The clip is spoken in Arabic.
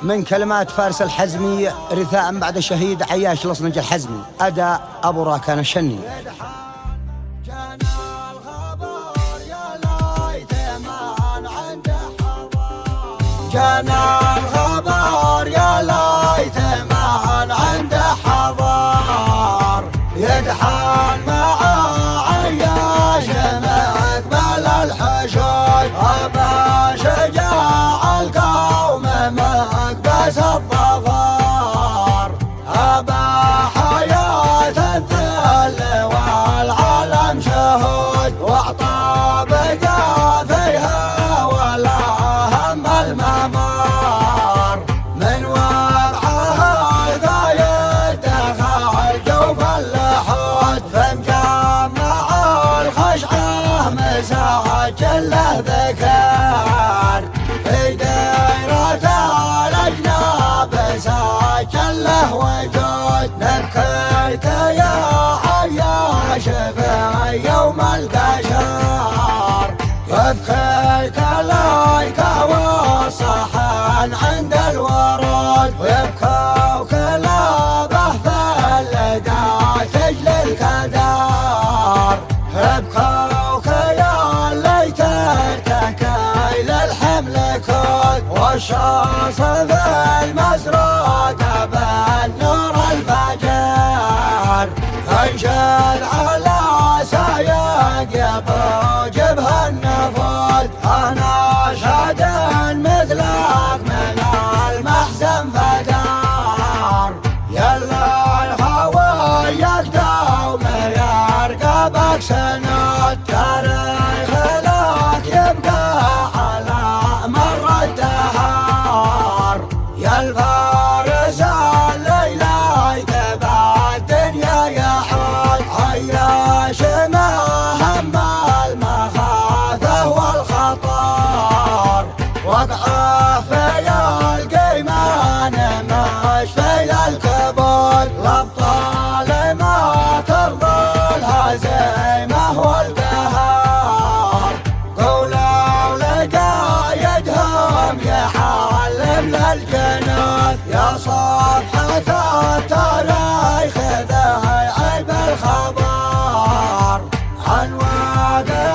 من كلمات فارس الحزمي رثاء بعد شهيد عياش الأصنج الحزمي، أداء أبو راكان الشني. جانا الخبر يا ليت من عنده حضار، يدحن مع عياش مقبل الحشود، أبا شجاع القوم مقبس الظفار، أبا حياة الذل والعالم شهود، واعطى بقى فيها ولا هم الممار، من وضعها القايد دخل جوف اللحود، فمجمع الخشعة مساجل له ذكر، في ديرة الأجناب ساجل له وجود، نبكيك يا عياش في يوم القشر، يبكيك لايك والصحن عند الورود، ويبكوا كلابه في اللقا تجل الكدار، يبكوك يا ليت تكايل الحمل كود، والشمس في المسروق بالنور الفجر، انشد على سايق يبو جبه النفود، انا اشهد مثلك من المحزن فدار، يلا الهوى يقدوم يرقبك سنود، تاريخ لك يبقى على مر الدهر، يا الفارس الليلة يتبع الدنيا يحود، عياش ما هم المخافة والخطر، وقعه في القيمان مش في الكبود، الأبطال ما ترضى الهزيمة والقهر، قولوا لقايدهم يحلم للجنود، يا صفحة التاريخ ذا عيب الخبر عن واقع